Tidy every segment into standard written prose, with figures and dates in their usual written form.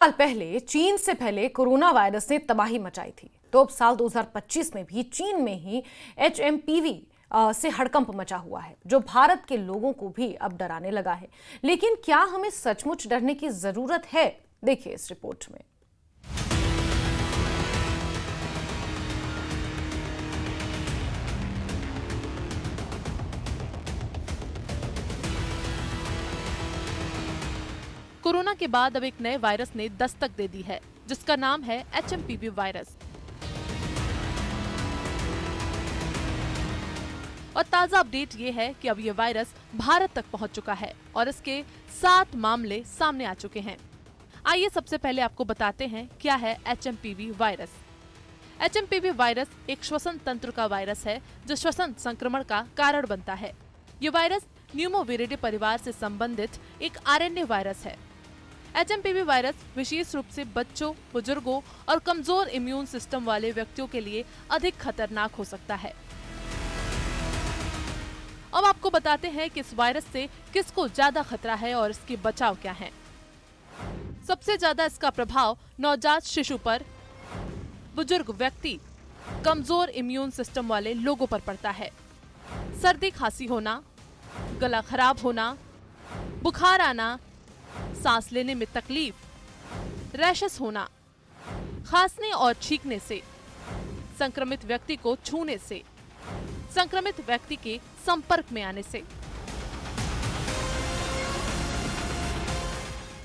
साल पहले चीन से पहले कोरोना वायरस ने तबाही मचाई थी, तो अब साल 2025 में भी चीन में ही HMPV से हड़कंप मचा हुआ है, जो भारत के लोगों को भी अब डराने लगा है। लेकिन क्या हमें सचमुच डरने की जरूरत है? देखिए इस रिपोर्ट में। कोरोना के बाद अब एक नए वायरस ने दस्तक दे दी है, जिसका नाम है HMPV वायरस। और ताजा अपडेट ये है कि अब ये वायरस भारत तक पहुंच चुका है और इसके 7 मामले सामने आ चुके हैं। आइए सबसे पहले आपको बताते हैं क्या है HMPV वायरस। HMPV वायरस एक श्वसन तंत्र का वायरस है, जो श्वसन संक्रमण का कारण बनता है। ये वायरस न्यूमोविरिडे परिवार से संबंधित एक RNA वायरस है। HMPV वायरस विशेष रूप से बच्चों, बुजुर्गों और कमजोर इम्यून सिस्टम वाले व्यक्तियों के लिए अधिक खतरनाक हो सकता है। अब आपको बताते हैं कि इस वायरस से किसको ज्यादा खतरा है और इसके बचाव क्या हैं। सबसे ज्यादा इसका प्रभाव नवजात शिशु पर, बुजुर्ग व्यक्ति, कमजोर इम्यून सिस्टम वाले लोगों पर पड़ता है। सर्दी खांसी होना, गला खराब होना, बुखार आना, सांस लेने में तकलीफ, रैशेस होना, खांसने और छींकने से, संक्रमित व्यक्ति को छूने से, संक्रमित व्यक्ति के संपर्क में आने से।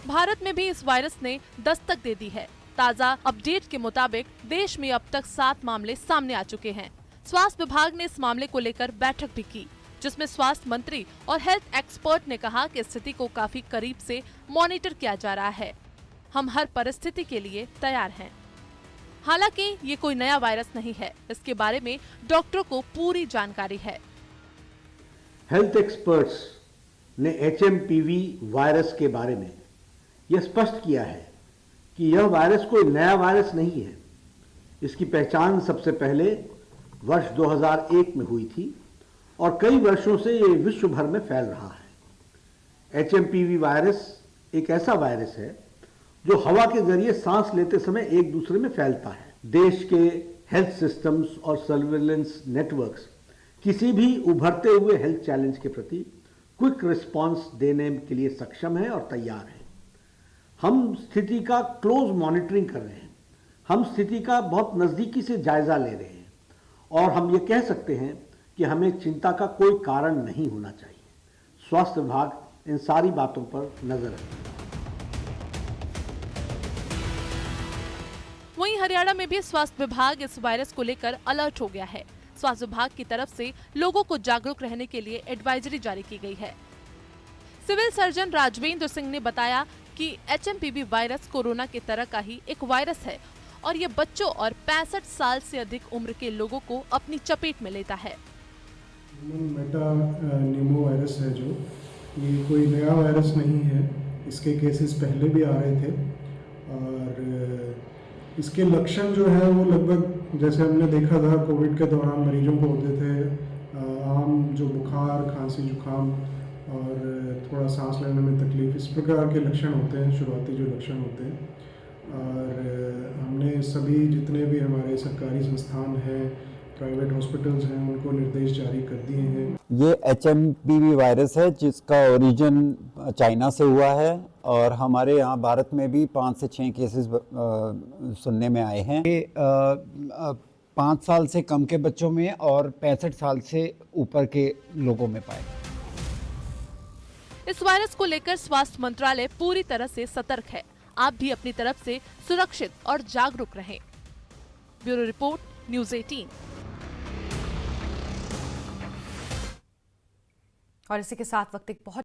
भारत में भी इस वायरस ने दस्तक दे दी है। ताजा अपडेट के मुताबिक देश में अब तक 7 मामले सामने आ चुके हैं। स्वास्थ्य विभाग ने इस मामले को लेकर बैठक भी की, जिसमें स्वास्थ्य मंत्री और हेल्थ एक्सपर्ट ने कहा कि स्थिति को काफी करीब से मॉनिटर किया जा रहा है। हम हर परिस्थिति के लिए तैयार हैं। हालांकि ये कोई नया वायरस नहीं है, इसके बारे में डॉक्टरों को पूरी जानकारी है। हेल्थ एक्सपर्ट्स ने HMPV वायरस के बारे में यह स्पष्ट किया है कि यह वायरस कोई नया वायरस नहीं है। इसकी पहचान सबसे पहले वर्ष 2001 में हुई थी और कई वर्षों से ये विश्व भर में फैल रहा है। HMPV वायरस एक ऐसा वायरस है जो हवा के जरिए सांस लेते समय एक दूसरे में फैलता है। देश के हेल्थ सिस्टम्स और सर्विलेंस नेटवर्क्स किसी भी उभरते हुए हेल्थ चैलेंज के प्रति क्विक रिस्पांस देने के लिए सक्षम है और तैयार है। हम स्थिति का क्लोज मॉनिटरिंग कर रहे हैं। हम स्थिति का बहुत नजदीकी से जायजा ले रहे हैं और हम ये कह सकते हैं कि हमें चिंता का कोई कारण नहीं होना चाहिए। स्वास्थ्य विभाग इन सारी बातों पर नजर रखेगा। वहीं हरियाणा में भी स्वास्थ्य विभाग इस वायरस को लेकर अलर्ट हो गया है। स्वास्थ्य विभाग की तरफ से लोगों को जागरूक रहने के लिए एडवाइजरी जारी की गई है। सिविल सर्जन राजवेंद्र सिंह ने बताया कि HMPV वायरस कोरोना की तरह का ही एक वायरस है और ये बच्चों और 65 साल से अधिक उम्र के लोगों को अपनी चपेट में लेता है। मेटा न्यूमो वायरस है, जो ये कोई नया वायरस नहीं है। इसके केसेस पहले भी आ रहे थे और इसके लक्षण जो है वो लगभग जैसे हमने देखा था कोविड के दौरान मरीजों को होते थे। आम जो बुखार, खांसी, जुकाम और थोड़ा सांस लेने में तकलीफ, इस प्रकार के लक्षण होते हैं, शुरुआती जो लक्षण होते हैं। और हमने सभी जितने भी हमारे सरकारी संस्थान हैं, प्राइवेट हॉस्पिटल्स हैं, उनको निर्देश जारी कर दिए हैं। ये HMPV वायरस है जिसका ओरिजिन चाइना से हुआ है और हमारे यहाँ भारत में भी 5 से 6 केसेस सुनने में आए हैं। ये 5 साल से कम के बच्चों में और 65 साल से ऊपर के लोगों में पाए। इस वायरस को लेकर स्वास्थ्य मंत्रालय पूरी तरह से सतर्क है। आप भी अपनी तरफ से सुरक्षित और जागरूक रहें। Bureau report, news 18। और इसी के साथ वक्त एक बहुत